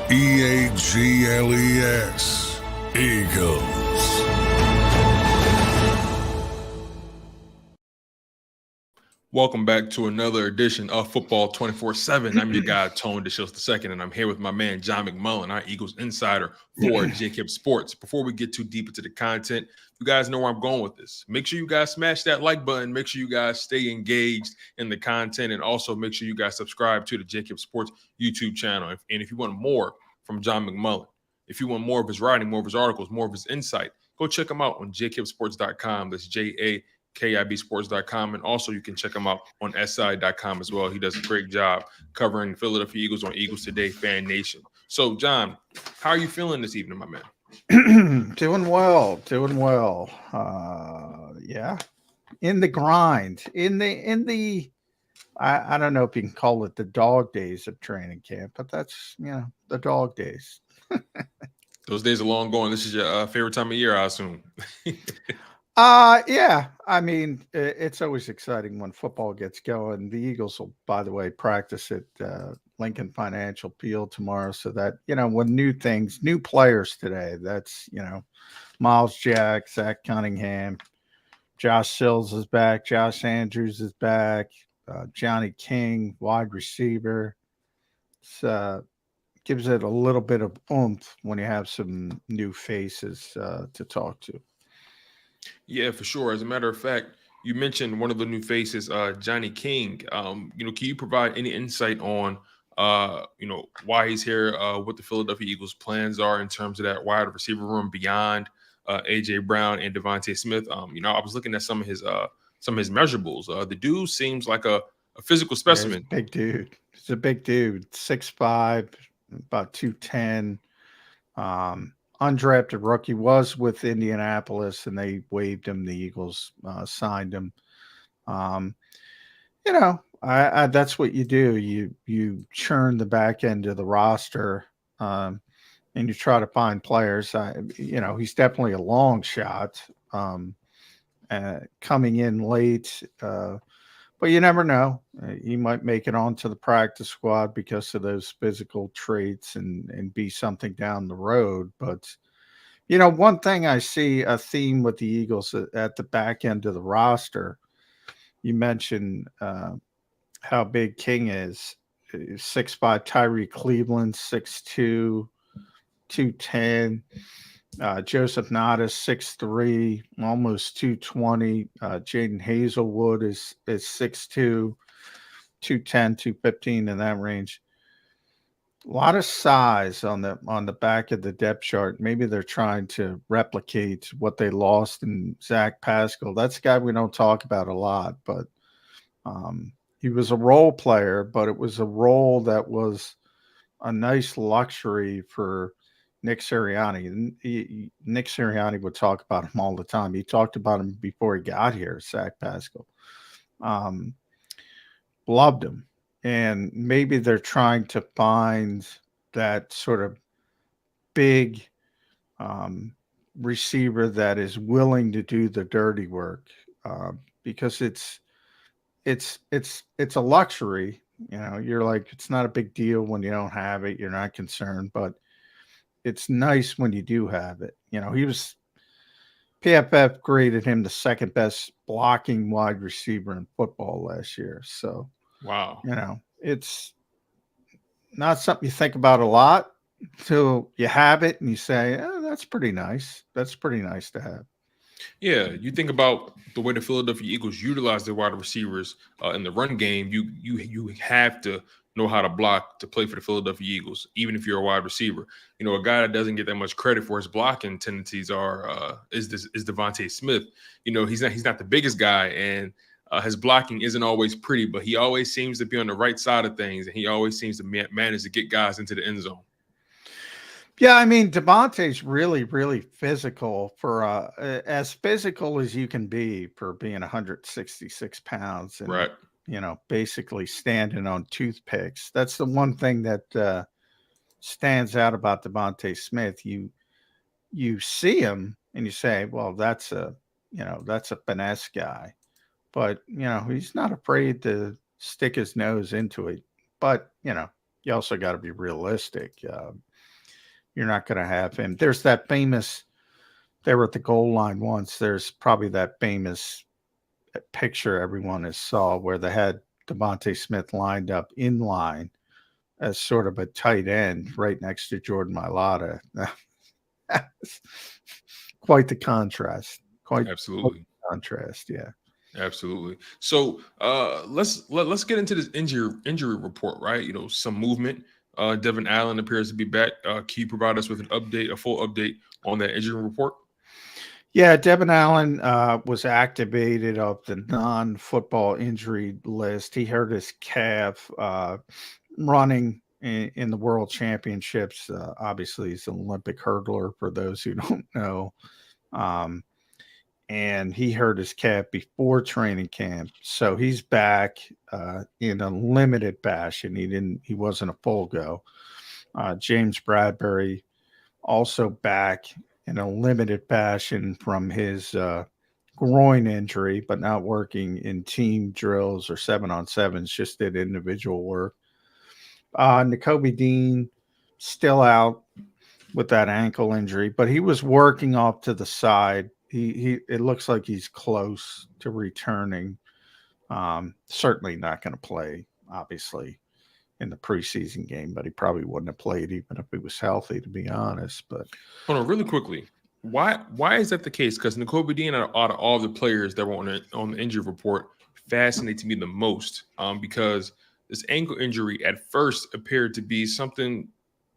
EAGLES, Eagles. Welcome back to another edition of Football 24/7. I'm your guy, Tone DeShields II, and I'm here with my man, John McMullen, our Eagles insider for JAKIB Sports. Before we get too deep into the content, you guys know where I'm going with this. Make sure you guys smash that like button. Make sure you guys stay engaged in the content, and also make sure you guys subscribe to the JAKIB Sports YouTube channel. And if you want more from John McMullen, if you want more of his writing, more of his articles, more of his insight, go check him out on jakibsports.com. That's JAKIBsports.com. And also you can check him out on SI.com as well. He does a great job covering Philadelphia Eagles on Eagles Today Fan Nation. So, John, how are you feeling this evening, my man? Doing well. Yeah. In the grind. In the I don't know if you can call it the dog days of training camp, but that's, the dog days. Those days are long gone. This is your favorite time of year, I assume. Yeah. I mean, it's always exciting when football gets going. The Eagles will, by the way, practice at Lincoln Financial Field tomorrow, so that, when new players today, that's, Miles Jack, Zach Cunningham, Josh Sills is back, Josh Andrews is back, Johnny King, wide receiver. It's gives it a little bit of oomph when you have some new faces to talk to. Yeah, for sure. As a matter of fact, you mentioned one of the new faces, Johnny King. Can you provide any insight on, why he's here, what the Philadelphia Eagles' plans are in terms of that wide receiver room beyond A.J. Brown and Devontae Smith? I was looking at some of his measurables. The dude seems like a physical specimen. Yeah, he's a big dude. 6'5", about 210. Undrafted rookie, was with Indianapolis, and they waived him. The Eagles signed him. That's what you do. You churn the back end of the roster, and you try to find players. He's definitely a long shot, coming in late. But you never know. He might make it onto the practice squad because of those physical traits and be something down the road. But, one thing I see a theme with the Eagles at the back end of the roster, you mentioned how big King is. 6'5", Tyree Cleveland, 6'2", 210. Joseph Nada, 6'3", almost 220. Jaden Hazelwood is 6'2", 210, 215, in that range. A lot of size on the back of the depth chart. Maybe they're trying to replicate what they lost in Zach Pascal. That's a guy we don't talk about a lot, but he was a role player, but it was a role that was a nice luxury for Nick Sirianni. Nick Sirianni would talk about him all the time. He talked about him before he got here, Zach Pascal. Loved him. And maybe they're trying to find that sort of big receiver that is willing to do the dirty work, because it's a luxury. You're like, it's not a big deal when you don't have it. You're not concerned, but it's nice when you do have it. PFF graded him the second best blocking wide receiver in football last year. So, wow. It's not something you think about a lot until you have it and you say, oh, that's pretty nice. That's pretty nice to have. Yeah, you think about the way the Philadelphia Eagles utilize their wide receivers in the run game. You have to know how to block to play for the Philadelphia Eagles, even if you're a wide receiver. A guy that doesn't get that much credit for his blocking tendencies is Devontae Smith. He's not the biggest guy, and his blocking isn't always pretty, but he always seems to be on the right side of things, and he always seems to manage to get guys into the end zone. Yeah, I mean, Devontae's really, really physical for as physical as you can be for being 166 pounds and, right. Basically standing on toothpicks. That's the one thing that stands out about Devontae Smith. You see him and you say, well, that's a finesse guy, but he's not afraid to stick his nose into it. But you also got to be realistic. You're not going to have him. There's that famous, they were at the goal line once. There's probably that famous picture everyone has saw where they had Devontae Smith lined up in line as sort of a tight end right next to Jordan Mailata. Quite the contrast. Absolutely. Contrast, yeah. Absolutely. So let's get into this injury report, right? You know, some movement. Devin Allen appears to be back. Can you provide us with an update, a full update on that injury report? Yeah, Devin Allen was activated off the non-football injury list. He hurt his calf running in the World Championships. Obviously, he's an Olympic hurdler for those who don't know. And he hurt his calf before training camp. So he's back in a limited fashion. He wasn't a full go. James Bradbury also back in a limited fashion from his groin injury, but not working in team drills or 7-on-7s, just did individual work. Nakobe Dean still out with that ankle injury, but he was working off to the side. It looks like he's close to returning. Certainly not going to play, obviously, in the preseason game, but he probably wouldn't have played even if he was healthy, to be honest. But hold on, really quickly, why is that the case? Because Nakobe Dean, out of all the players that were on the injury report, fascinates me the most. Because this ankle injury at first appeared to be something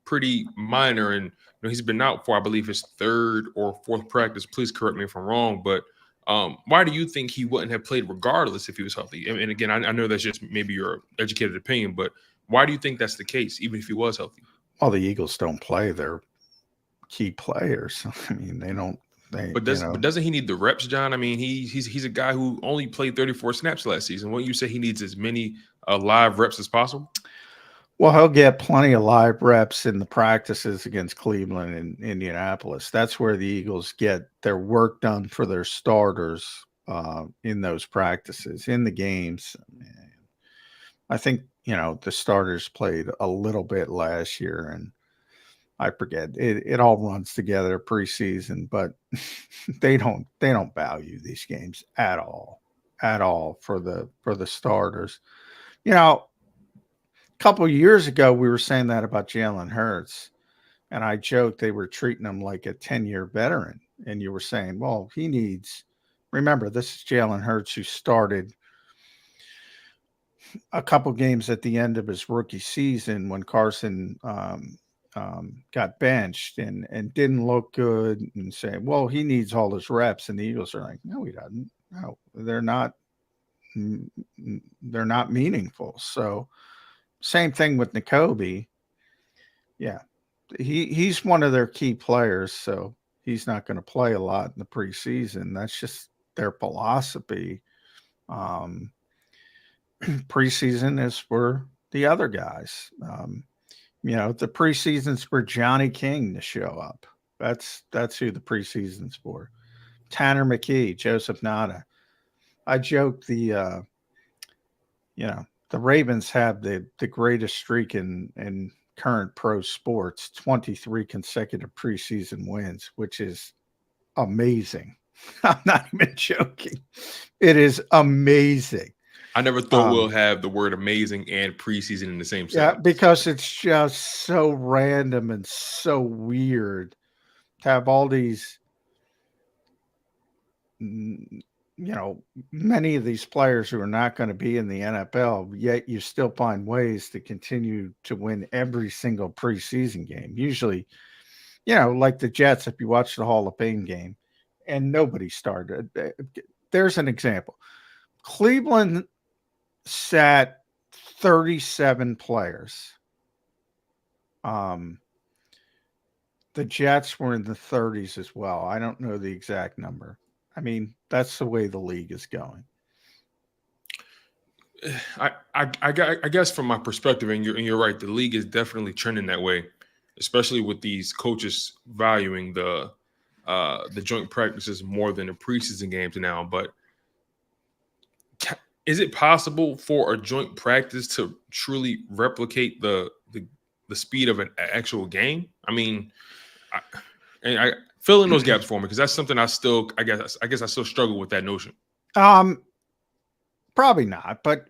pretty minor, and he's been out for, I believe, his third or fourth practice. Please correct me if I'm wrong, but why do you think he wouldn't have played regardless if he was healthy? And again, I know that's just maybe your educated opinion, but why do you think that's the case, even if he was healthy? Well, the Eagles don't play their key players. I mean, they don't. But doesn't he need the reps, John? I mean, he's a guy who only played 34 snaps last season. Wouldn't you say he needs as many live reps as possible? Well, he'll get plenty of live reps in the practices against Cleveland and Indianapolis. That's where the Eagles get their work done for their starters in those practices. In the games, I think, the starters played a little bit last year, and I forget. It all runs together preseason, but they don't value these games at all for the starters. A couple of years ago, we were saying that about Jalen Hurts, and I joked they were treating him like a 10-year veteran. And you were saying, well, he needs – remember, this is Jalen Hurts who started a couple games at the end of his rookie season when Carson got benched and didn't look good, and saying, well, he needs all his reps. And the Eagles are like, no, he doesn't. No, they're not meaningful. So – same thing with Nakobe. Yeah, he's one of their key players, so he's not going to play a lot in the preseason. That's just their philosophy. Preseason is for the other guys. The preseason's for Johnny King to show up. That's who the preseason's for. Tanner McKee, Joseph Nada. I joke the Ravens have the greatest streak in current pro sports, 23 consecutive preseason wins, which is amazing. I'm not even joking. It is amazing. I never thought we'll have the word amazing and preseason in the same sentence. Yeah, because it's just so random and so weird to have all these many of these players who are not going to be in the NFL, yet you still find ways to continue to win every single preseason game. Usually, like the Jets, if you watch the Hall of Fame game and nobody started, there's an example. Cleveland sat 37 players. The Jets were in the 30s as well. I don't know the exact number. I mean, that's the way the league is going. I guess from my perspective, and you're right, the league is definitely trending that way, especially with these coaches valuing the joint practices more than the preseason games now. But is it possible for a joint practice to truly replicate the the speed of an actual game. I mean, I fill in those gaps for me, because that's something I guess I still struggle with that notion. Probably not, but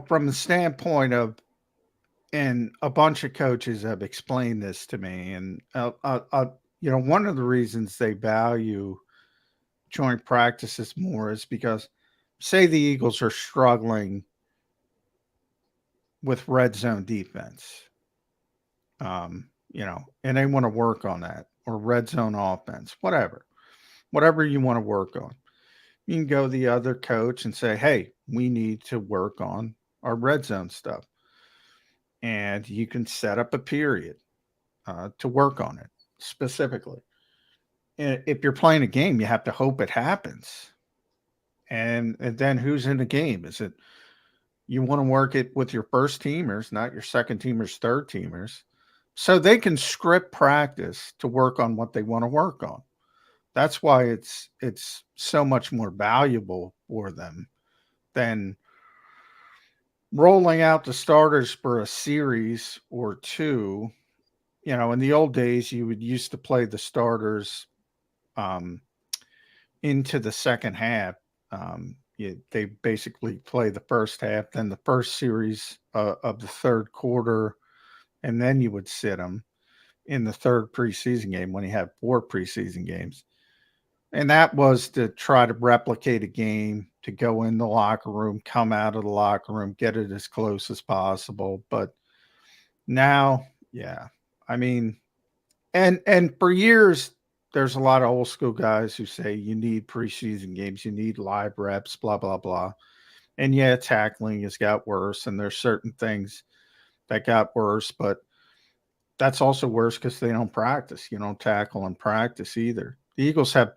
from the standpoint of, and a bunch of coaches have explained this to me, and one of the reasons they value joint practices more is because, say the Eagles are struggling with red zone defense, and they want to work on that, or red zone offense, whatever you want to work on. You can go to the other coach and say, hey, we need to work on our red zone stuff. And you can set up a period to work on it specifically. And if you're playing a game, you have to hope it happens. And then who's in the game? Is it, you want to work it with your first teamers, not your second teamers, third teamers, so they can script practice to work on what they want to work on. That's why it's so much more valuable for them than rolling out the starters for a series or two. In the old days, you would used to play the starters into the second half. They basically play the first half, then the first series of the third quarter, and then you would sit them in the third preseason game when you have 4 preseason games. And that was to try to replicate a game, to go in the locker room, come out of the locker room, get it as close as possible. But now, yeah, I mean, and for years, there's a lot of old school guys who say you need preseason games, you need live reps, blah, blah, blah. And yeah, tackling has got worse, and there's certain things that got worse, but that's also worse because they don't practice. You don't tackle and practice either. The Eagles have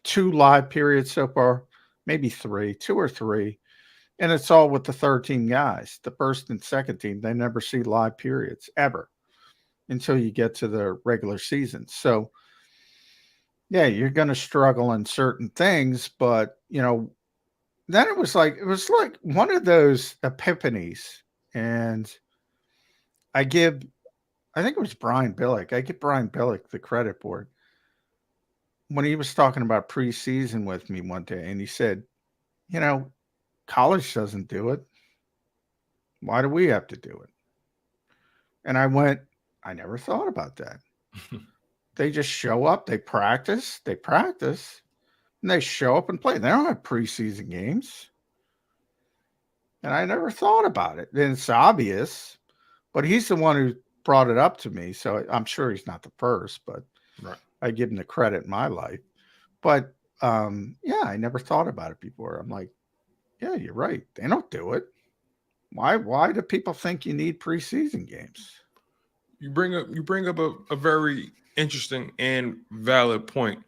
2 live periods so far, maybe 3, 2 or 3. And it's all with the third team guys. The first and second team, they never see live periods ever until you get to the regular season. So, yeah, you're going to struggle in certain things, but, then it was like one of those epiphanies. And I think it was Brian Billick. I give Brian Billick the credit for it. When he was talking about preseason with me one day, and he said, college doesn't do it. Why do we have to do it? And I went, I never thought about that. They just show up, they practice, and they show up and play. They don't have preseason games. And I never thought about it. And it's obvious, but he's the one who brought it up to me. So I'm sure he's not the first, but right. I give him the credit in my life. But yeah, I never thought about it before. I'm like, yeah, you're right. They don't do it. Why do people think you need preseason games? You bring up a very interesting and valid point.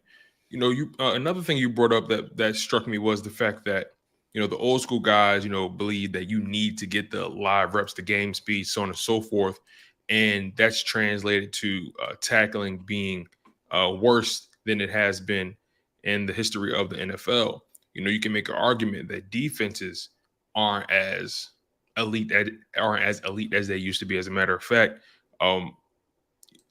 Another thing you brought up that struck me was the fact that the old school guys believe that you need to get the live reps, the game speed, so on and so forth, and that's translated to tackling being worse than it has been in the history of the NFL. You can make an argument that defenses aren't as elite as they used to be. As a matter of fact,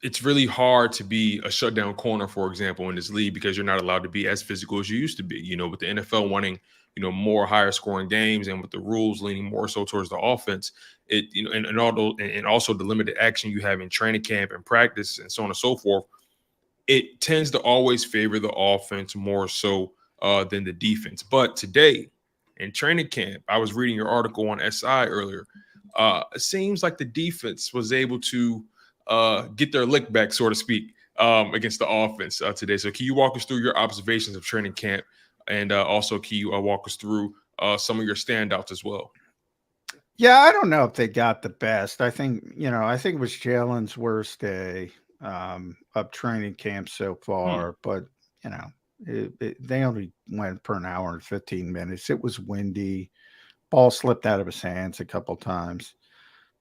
it's really hard to be a shutdown corner, for example, in this league, because you're not allowed to be as physical as you used to be. With the NFL wanting more higher scoring games, and with the rules leaning more so towards the offense, and also the limited action you have in training camp and practice and so on and so forth, it tends to always favor the offense more so than the defense. But today in training camp, I was reading your article on SI earlier. It seems like the defense was able to get their lick back, so to speak, against the offense today. So can you walk us through your observations of training camp, and also can you walk us through some of your standouts as well? Yeah, I don't know if they got the best. I think it was Jalen's worst day of training camp so far, but they only went for an hour and 15 minutes. It was windy. Ball slipped out of his hands a couple times.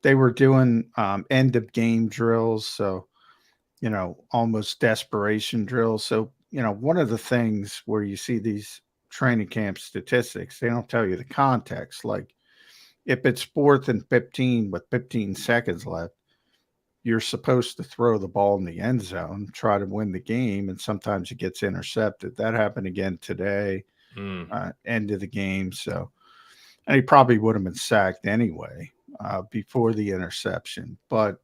They were doing end of game drills, so almost desperation drills. So one of the things where you see these training camp statistics, they don't tell you the context. Like if it's 4th and 15 with 15 seconds left, you're supposed to throw the ball in the end zone, try to win the game, and sometimes it gets intercepted. That happened again today, end of the game. So, and he probably would have been sacked anyway before the interception. But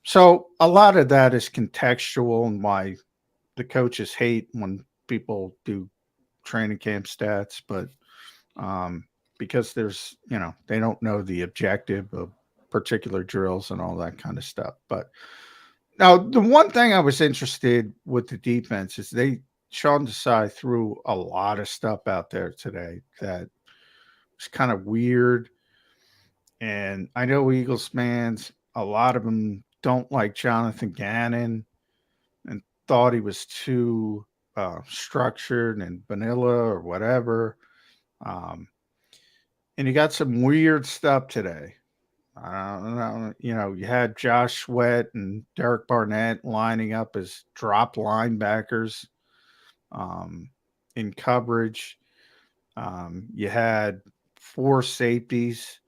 so a lot of that is contextual, and why the coaches hate when people do training camp stats, but because there's, they don't know the objective of particular drills and all that kind of stuff. But now the one thing I was interested with the defense is Sean Desai threw a lot of stuff out there today that was kind of weird. And I know Eagles fans, a lot of them don't like Jonathan Gannon and thought he was too structured and vanilla or whatever. And you got some weird stuff today. I don't know. You had Josh Sweat and Derek Barnett lining up as drop linebackers in coverage. You had 4 safeties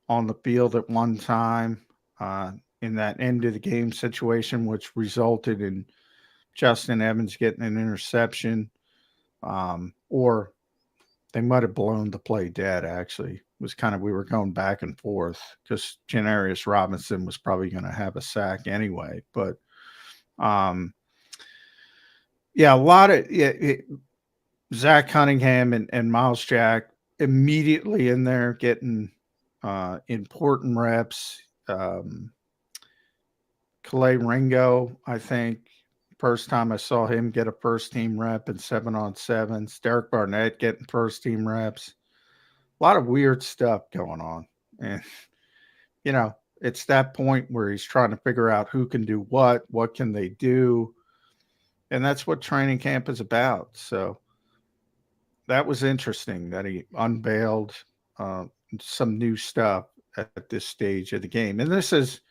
on the field at one time in that end of the game situation, which resulted in Justin Evans getting an interception, or they might have blown the play dead. Actually, it was we were going back and forth because Janarius Robinson was probably going to have a sack anyway. But yeah, a lot of Zach Cunningham and Miles Jack immediately in there getting important reps. Calais Ringo, I think, first time I saw him get a first team rep in 7-on-7s. Derek Barnett getting first team reps. A lot of weird stuff going on. And, it's that point where he's trying to figure out who can do what can they do. And that's what training camp is about. So that was interesting that he unveiled some new stuff at this stage of the game. And this is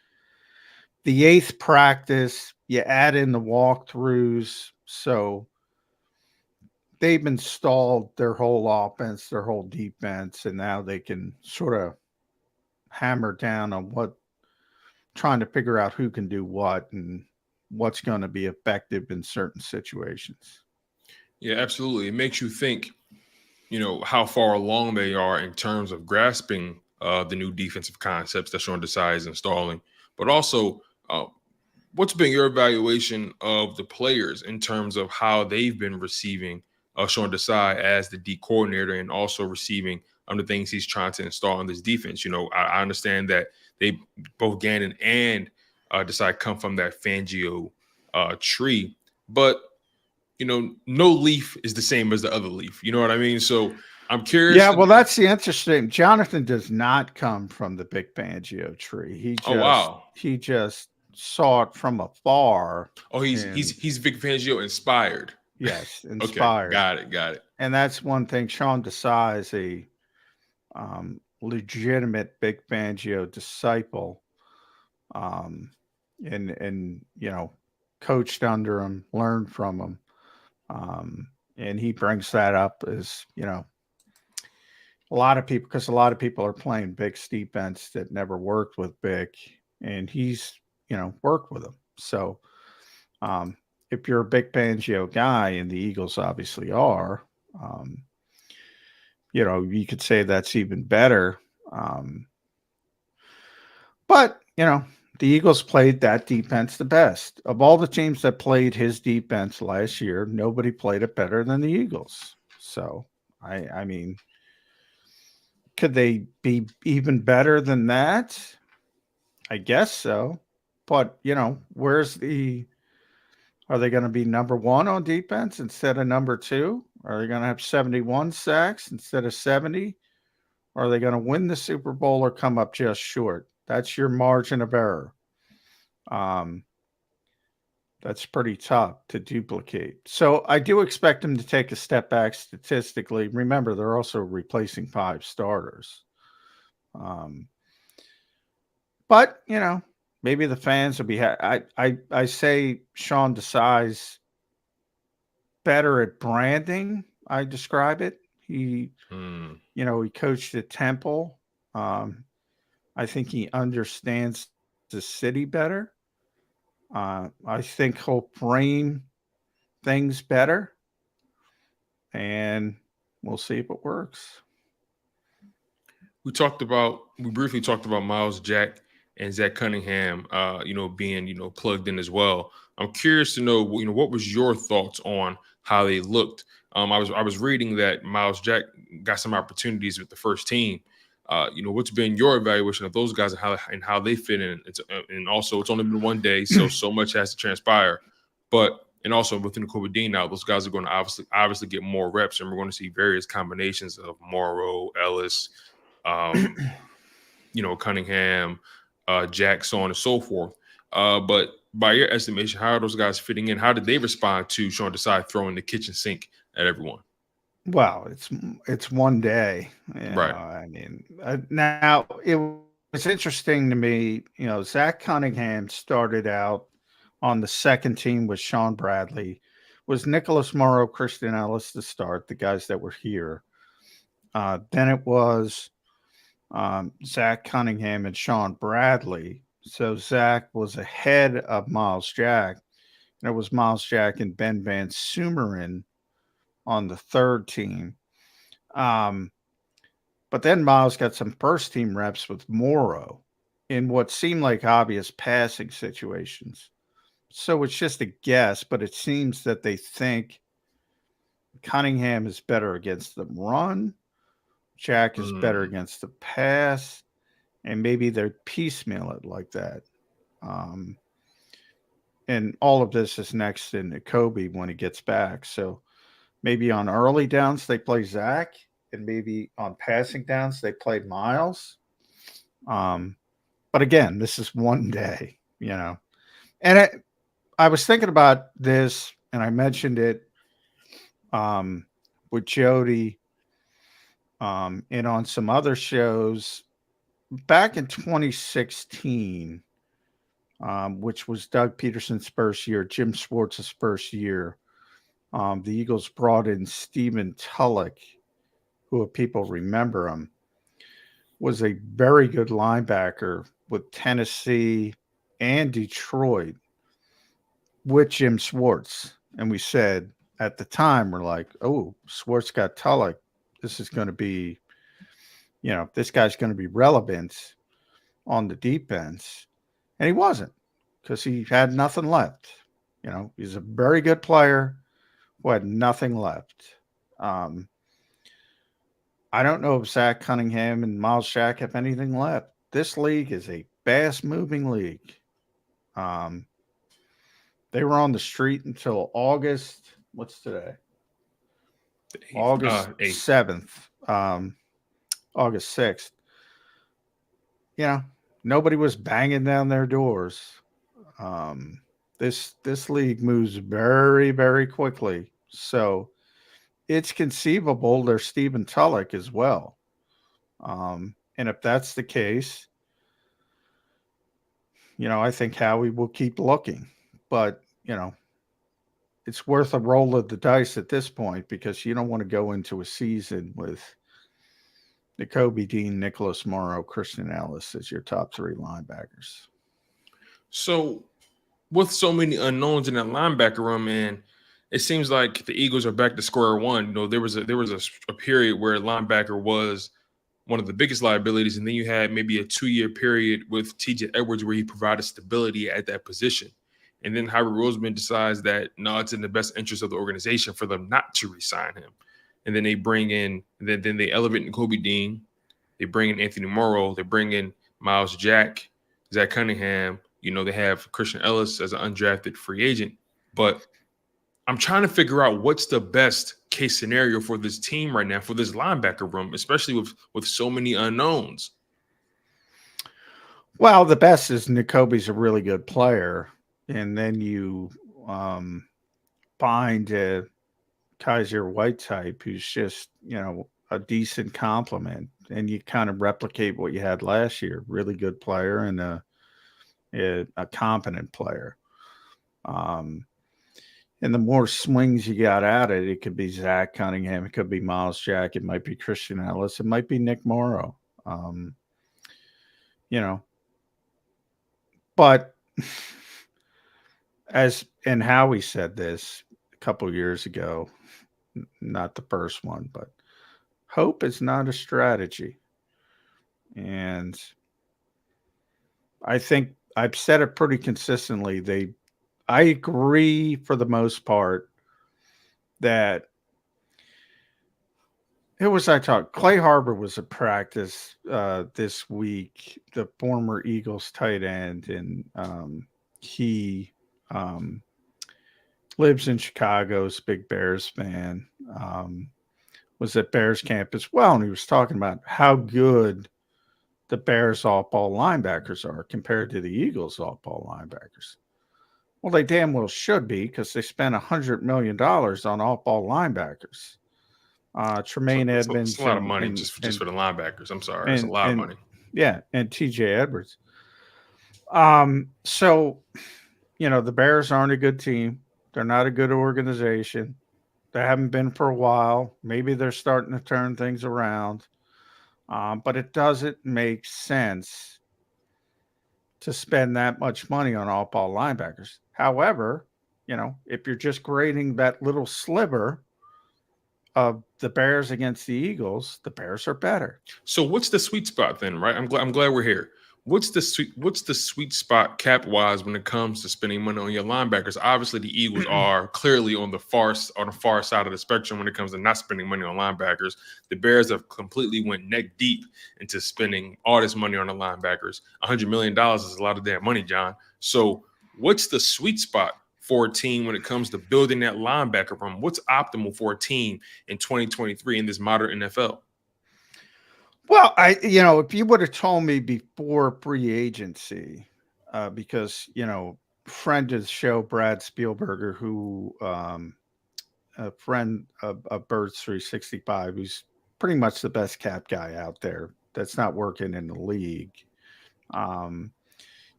the 8th practice. You add in the walkthroughs. So they've installed their whole offense, their whole defense, and now they can sort of hammer down on trying to figure out who can do what and what's going to be effective in certain situations. Yeah, absolutely. It makes you think, how far along they are in terms of grasping the new defensive concepts that Sean Desai is installing, but also what's been your evaluation of the players in terms of how they've been receiving Sean Desai as the D coordinator and also receiving the things he's trying to install in this defense? I understand that they both Gannon and Desai come from that Fangio tree, but no leaf is the same as the other leaf. You know what I mean? So I'm curious. Yeah, well, that's the interesting. Jonathan does not come from the Big Fangio tree. He just saw it from afar. Oh, he's Big Fangio inspired. Yes, inspired. Okay, got it. And that's one thing. Sean Desai is a legitimate Big Fangio disciple, and coached under him, learned from him, and he brings that up as a lot of people, because a lot of people are playing Big's defense that never worked with Big, and he's worked with them. So if you're a Big Fangio guy, and the Eagles obviously are, you could say that's even better. But the Eagles played that defense the best. Of all the teams that played his defense last year, nobody played it better than the Eagles. So, I mean, could they be even better than that? I guess so. But, are they going to be number 1 on defense instead of number 2? Are they going to have 71 sacks instead of 70? Or are they going to win the Super Bowl or come up just short? That's your margin of error. That's pretty tough to duplicate. So I do expect them to take a step back statistically. Remember, they're also replacing 5 starters. But, maybe the fans will be I say Sean Desai's better at branding. I describe it. He coached at Temple. I think he understands the city better. I think he'll frame things better, and we'll see if it works. We briefly talked about Miles Jack and Zach Cunningham, being, plugged in as well. I'm curious to know, what was your thoughts on how they looked? I was reading that Miles Jack got some opportunities with the first team. What's been your evaluation of those guys and how they fit in? And also it's only been one day, so much has to transpire. And also within the COVID Dean now, those guys are going to obviously get more reps, and we're going to see various combinations of Morrow, Ellis, Cunningham, Jack, so on and so forth. But by your estimation, how are those guys fitting in? How did they respond to Sean Desai throwing the kitchen sink at everyone? Well, it's one day, Right. I mean, now it was interesting to me. Zach Cunningham started out on the second team with Sean Bradley. Was Nicholas Morrow, Christian Ellis to start, the guys that were here. Then it was Zach Cunningham and Sean Bradley. So Zach was ahead of Miles Jack. And it was Miles Jack and Ben Van Sumeren on the third team. But then Miles got some first team reps with Morrow in what seemed like obvious passing situations. So it's just a guess, but it seems that they think Cunningham is better against the run, Jack is better against the pass, and maybe they're piecemeal it like that. And all of this is next in Kobe when he gets back. So maybe on early downs they play Zach, and maybe on passing downs they play Miles. But again, this is one day, And I was thinking about this, and I mentioned it with Jody and on some other shows back in 2016, which was Doug Peterson's first year, Jim Schwartz's first year. The Eagles brought in Stephen Tulloch, who, if people remember him, was a very good linebacker with Tennessee and Detroit with Jim Schwartz. And we said at the time, we're like, oh, Schwartz got Tulloch. This is going to be, this guy's going to be relevant on the defense. And he wasn't, because he had nothing left. He's a very good player who had nothing left. I don't know if Zach Cunningham and Miles Jack have anything left. This league is a fast-moving league. They were on the street until August. What's today? August 7th. August 6th. Nobody was banging down their doors. This league moves very, very quickly. So it's conceivable there's Stephen Tulloch as well. And if that's the case, I think Howie will keep looking. But, it's worth a roll of the dice at this point, because you don't want to go into a season with Kobe Dean, Nicholas Morrow, Christian Ellis as your top three linebackers. So with so many unknowns in that linebacker room, man, it seems like the Eagles are back to square one. There was a period where linebacker was one of the biggest liabilities, and then you had maybe a 2-year period with TJ Edwards where he provided stability at that position. And then Howie Roseman decides that, no, it's in the best interest of the organization for them not to re-sign him. And then they bring in, then they elevate Kobe Dean. They bring in Anthony Morrow. They bring in Miles Jack, Zach Cunningham. They have Christian Ellis as an undrafted free agent. But I'm trying to figure out what's the best case scenario for this team right now, for this linebacker room, especially with so many unknowns. Well, the best is Nakobe's a really good player. And then you find a Kaiser White type who's just, a decent complement. And you kind of replicate what you had last year. Really good player and a competent player. And the more swings you got at it, it could be Zach Cunningham. It could be Miles Jack. It might be Christian Ellis. It might be Nick Morrow. But and Howie said this a couple years ago, not the first one, but hope is not a strategy. And I think I've said it pretty consistently. I agree for the most part that who was I talking? Clay Harbor was at practice this week, the former Eagles tight end, and he lives in Chicago, is a big Bears fan, was at Bears camp as well, and he was talking about how good the Bears off-ball linebackers are compared to the Eagles off-ball linebackers. Well, they damn well should be because they spent $100 million on off-ball linebackers. Tremaine Edmonds. It's a lot of money just for the linebackers. I'm sorry. It's a lot of money. Yeah, and TJ Edwards. So, the Bears aren't a good team. They're not a good organization. They haven't been for a while. Maybe they're starting to turn things around. But it doesn't make sense to spend that much money on off-ball linebackers. However, if you're just grading that little sliver of the Bears against the Eagles, the Bears are better. So what's the sweet spot then, right? I'm glad we're here. What's the sweet spot cap wise when it comes to spending money on your linebackers? Obviously, the Eagles are clearly on the far side of the spectrum when it comes to not spending money on linebackers. The Bears have completely went neck deep into spending all this money on the linebackers. $100 million is a lot of damn money, John. So what's the sweet spot for a team when it comes to building that linebacker room? What's optimal for a team in 2023 in this modern NFL? Well, if you would have told me before free agency, because, friend of the show, Brad Spielberger, who, a friend of Birds 365, who's pretty much the best cap guy out there that's not working in the league.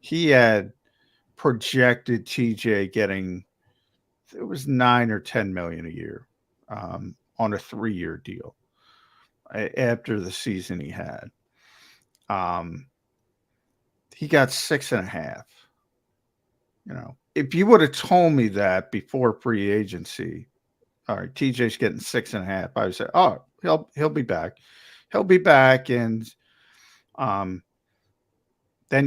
He had projected TJ getting, it was 9 or 10 million a year, on a 3-year deal after the season he had. He got 6.5. If you would have told me that before free agency, all right, TJ's getting 6.5, I would say, oh, he'll be back. He'll be back, and then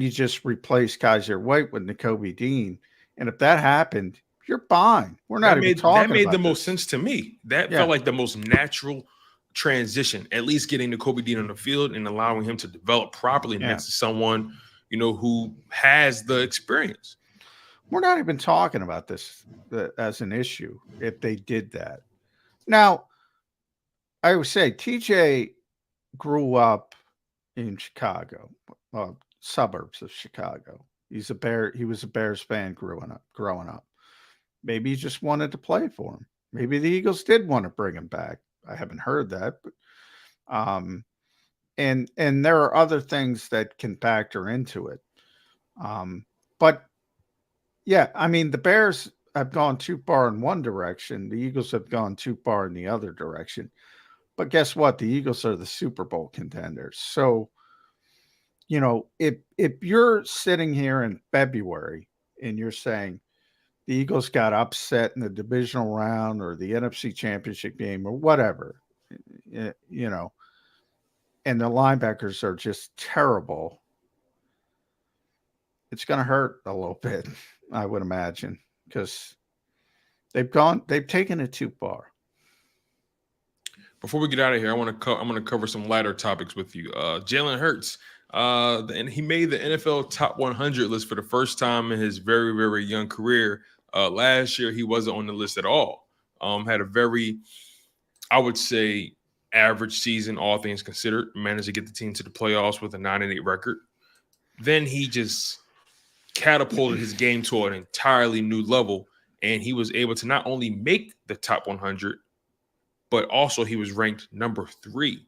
you just replace Kaiser White with Nakobe Dean. And if that happened, you're fine. We're not even talking about that. Made the this. most sense to me. That felt like the most natural transition, at least getting Nakobe Dean on the field and allowing him to develop properly next to someone, who has the experience. We're not even talking about this as an issue if they did that. Now, I would say TJ grew up in Chicago, suburbs of Chicago. He was a Bears fan growing up. Maybe he just wanted to play for him. Maybe the Eagles did want to bring him back. I haven't heard that, but and there are other things that can factor into it. But yeah, I mean, the Bears have gone too far in one direction. The Eagles have gone too far in the other direction. But guess what? The Eagles are the Super Bowl contenders. So, if you're sitting here in February and you're saying the Eagles got upset in the divisional round or the NFC Championship game or whatever, and the linebackers are just terrible, it's going to hurt a little bit, I would imagine, because they've taken it too far. Before we get out of here, I'm going to cover some lighter topics with you. Jalen Hurts, and he made the NFL top 100 list for the first time in his very, very young career. Last year, he wasn't on the list at all. Had a very, I would say, average season, all things considered. Managed to get the team to the playoffs with a 9-8 record. Then he just catapulted his game to an entirely new level, and he was able to not only make the top 100, but also he was ranked number 3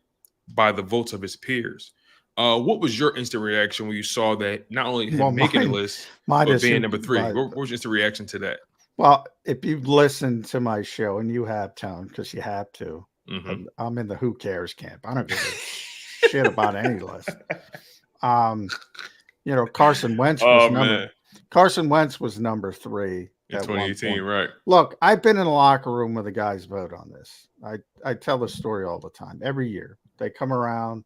by the votes of his peers. What was your instant reaction when you saw that not only him making the list, but being number 3? What was your instant reaction to that? Well, if you've listened to my show, and you have, Tone, because you have to, I'm in the who cares camp. I don't give a shit about any list. You know, Carson Wentz Oh man, was number 3 in at one 2018, point. right? Look, I've been in the locker room where the guys vote on this. I tell the story all the time. Every year they come around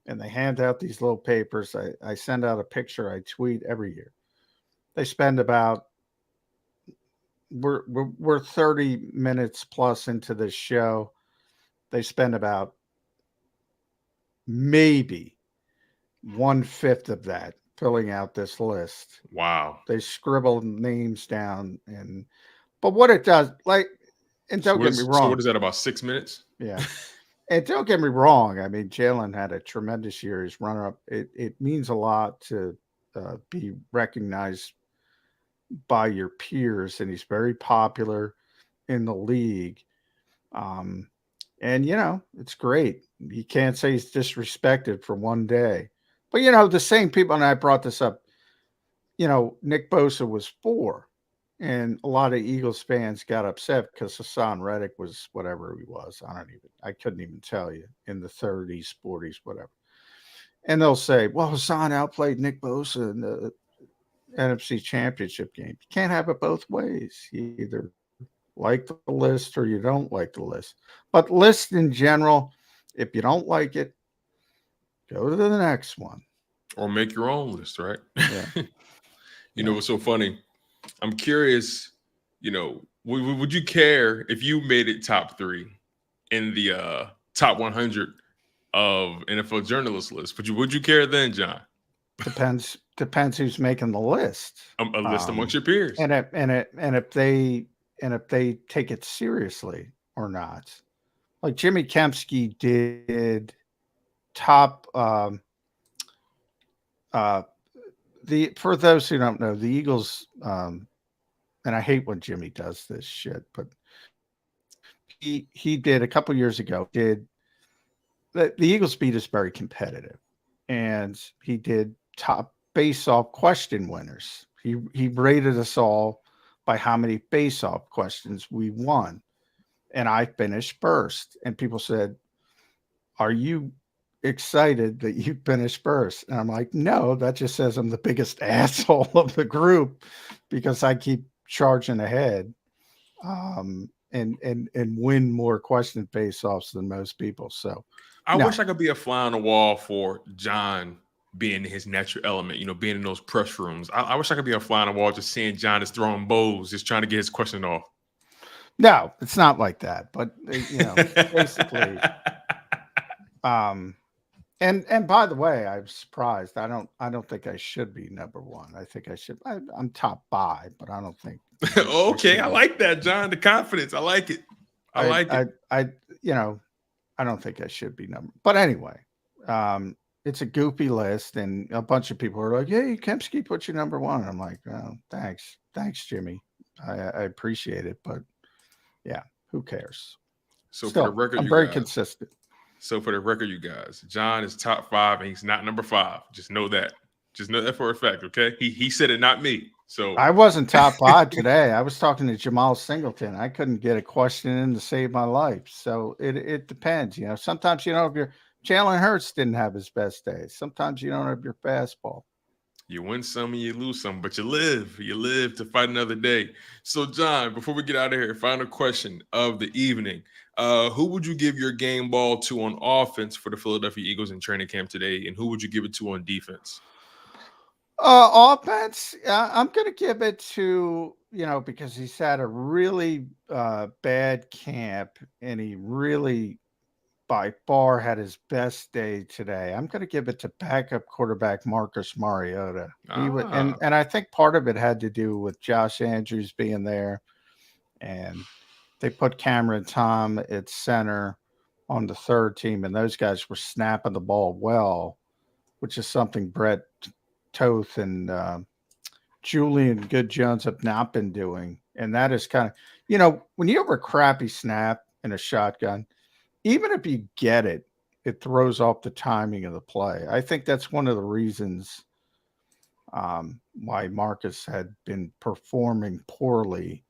and they hand out these little papers. I send out a picture. I tweet every year. They spend about we're 30 minutes plus into this show. They spend about maybe 1/5 of that filling out this list. Wow. They scribble names down, but what it does, like, and don't get me So wrong, what is that, about 6 minutes? yeah, and don't get me wrong. I mean, Jalen had a tremendous year. He's runner up. It means a lot to be recognized by your peers, and he's very popular in the league. And you know, it's great. You can't say he's disrespected for one day. But you know, the same people, and I brought this up, you know, Nick Bosa was 4. And a lot of Eagles fans got upset because Hassan Reddick was whatever he was. I couldn't even tell you, in the 30s, 40s, whatever. And they'll say, well, Hassan outplayed Nick Bosa in the NFC Championship game. You can't have it both ways. You either like the list or you don't like the list. But list in general, if you don't like it, go to the next one. Or make your own list, right? Yeah. You know what's so funny? I'm curious, you know, would you care if you made it top 3 in the top 100 of NFL journalist list? Would you care then, John? Depends who's making the list. A list amongst your peers. And if they take it seriously or not. Like Jimmy Kempski did top for those who don't know, the Eagles, and I hate when Jimmy does this shit, but he did a couple years ago, the Eagles beat is very competitive, and he did top face-off question winners. He rated us all by how many face-off questions we won, and I finished first. And people said, "Are you excited that you finished first?" And I'm like, "No, that just says I'm the biggest asshole of the group because I keep charging ahead, and win more question face-offs than most people." So I wish I could be a fly on the wall for John being in his natural element, you know, being in those press rooms. I wish I could be a fly on the wall just seeing John is throwing bows, just trying to get his question off. No, it's not like that. But you know, basically, and by the way, I'm surprised. I don't think I should be number 1. I think I should. I'm top 5, but I don't think. Okay, I like that, John. The confidence, I like it. I like it. You know, I don't think I should be number. But anyway, it's a goofy list, and a bunch of people are like, "Hey, Kempski put you number 1." And I'm like, "Oh, thanks, Jimmy. I appreciate it, but yeah, who cares?" So Still, for the record, I'm very consistent. So for the record, you guys, John is top 5 and he's not number 5. Just know that. Just know that for a fact, okay? He said it, not me. So I wasn't top 5 today. I was talking to Jamal Singleton. I couldn't get a question in to save my life. So it depends. You know, sometimes, you know, if Jalen Hurts didn't have his best day. Sometimes you don't have your fastball. You win some and you lose some, but you live to fight another day. So, John, before we get out of here, final question of the evening. Who would you give your game ball to on offense for the Philadelphia Eagles in training camp today? And who would you give it to on defense? Offense, I'm going to give it to, you know, because he's had a really bad camp, and he really by far had his best day today. I'm going to give it to backup quarterback Marcus Mariota. And I think part of it had to do with Josh Andrews being there, and they put Cameron Tom at center on the third team, and those guys were snapping the ball well, which is something Brett Toth and Julian Good-Jones have not been doing. And that is kind of, you know, when you have a crappy snap in a shotgun, even if you get it, it throws off the timing of the play. I think that's one of the reasons why Marcus had been performing poorly.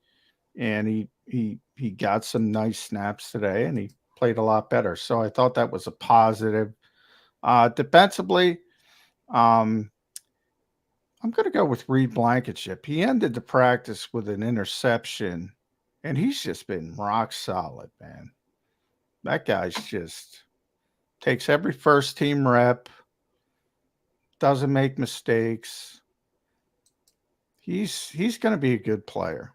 And he got some nice snaps today, and he played a lot better. So I thought that was a positive. Defensively, I'm going to go with Reed Blankenship. He ended the practice with an interception, and he's just been rock solid, man. That guy's just takes every first team rep, doesn't make mistakes. He's going to be a good player.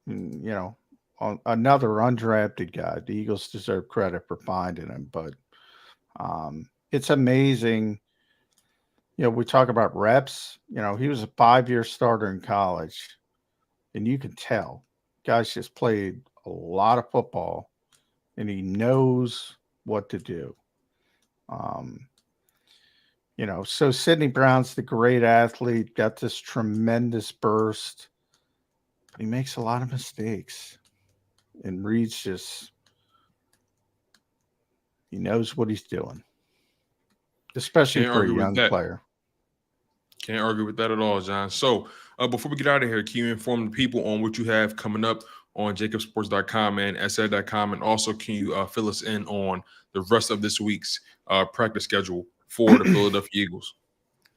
You know, another undrafted guy. The Eagles deserve credit for finding him, but it's amazing. You know, we talk about reps. You know, he was a 5-year starter in college, and you can tell guys just played a lot of football, and he knows what to do. You know, so Sidney Brown's the great athlete, got this tremendous burst. But he makes a lot of mistakes. And Reed's just, he knows what he's doing, especially for a young player. Can't argue with that at all, John. So before we get out of here, can you inform the people on what you have coming up on JAKIBsports.com and SA.com? And also, can you fill us in on the rest of this week's practice schedule for the Philadelphia Eagles?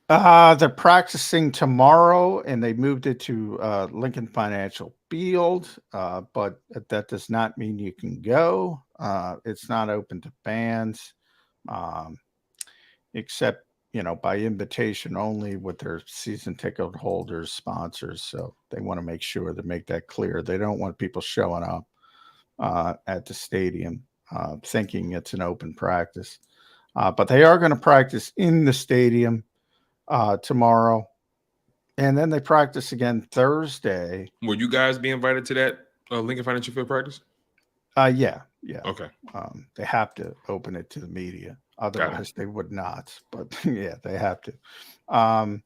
They're practicing tomorrow, and they moved it to Lincoln Financial Field, but that does not mean you can go. It's not open to fans, except, you know, by invitation only with their season ticket holders, sponsors. So they want to make sure to make that clear. They don't want people showing up at the stadium thinking it's an open practice. But they are going to practice in the stadium tomorrow, and then they practice again Thursday. Will you guys be invited to that Lincoln Financial Field practice? Yeah. Okay. They have to open it to the media, otherwise they would not. But yeah, they have to.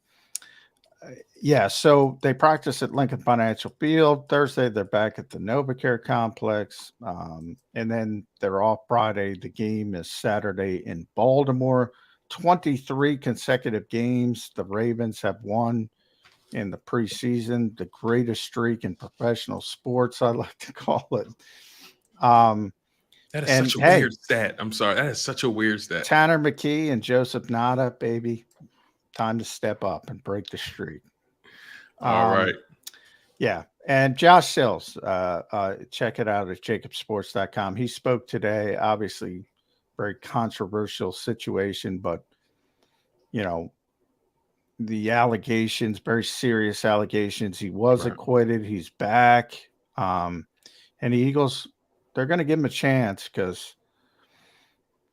Yeah, so they practice at Lincoln Financial Field. Thursday, they're back at the NovaCare Complex. And then they're off Friday. The game is Saturday in Baltimore. 23 consecutive games the Ravens have won in the preseason, the greatest streak in professional sports, I like to call it. That is such a weird stat. I'm sorry. That is such a weird stat. Tanner McKee and Joseph Nada, baby. Time to step up and break the streak. All right. Yeah. And Josh Sills, check it out at JAKIBsports.com. He spoke today, obviously very controversial situation, but, you know, the allegations, very serious allegations. He was acquitted. He's back. And the Eagles, they're going to give him a chance because,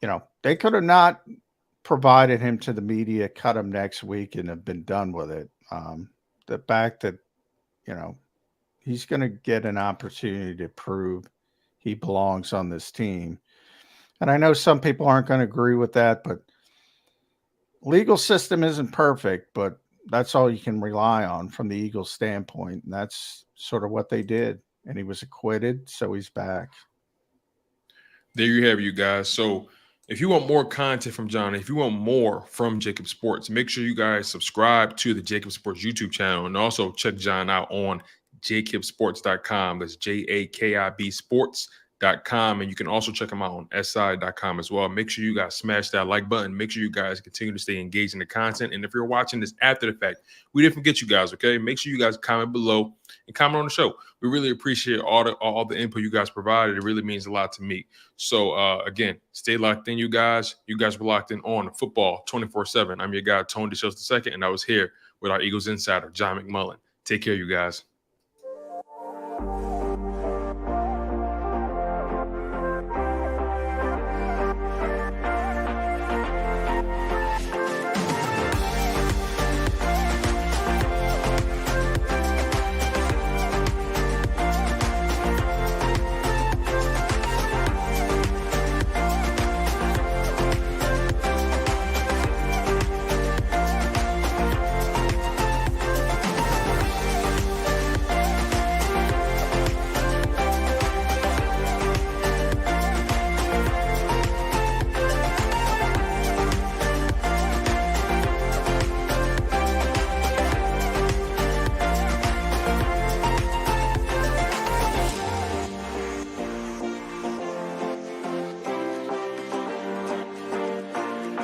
you know, they could have not provided him to the media, cut him next week, and have been done with it. The fact that, you know, he's going to get an opportunity to prove he belongs on this team. And I know some people aren't going to agree with that, but legal system isn't perfect, but that's all you can rely on from the Eagles standpoint. And that's sort of what they did. And he was acquitted, so he's back. There you have it, you guys. So if you want more content from John, if you want more from JAKIB Sports, make sure you guys subscribe to the JAKIB Sports YouTube channel, and also check John out on JAKIBsports.com. That's JAKIB Sports.com. And you can also check him out on SI.com as well. Make sure you guys smash that like button. Make sure you guys continue to stay engaged in the content. And if you're watching this after the fact, we didn't forget you guys, okay? Make sure you guys comment below and comment on the show. We really appreciate all the input you guys provided. It really means a lot to me. So, again, stay locked in, you guys. You guys were locked in on football 24/7. I'm your guy, Tony DeShields II, and I was here with our Eagles insider, John McMullen. Take care, you guys.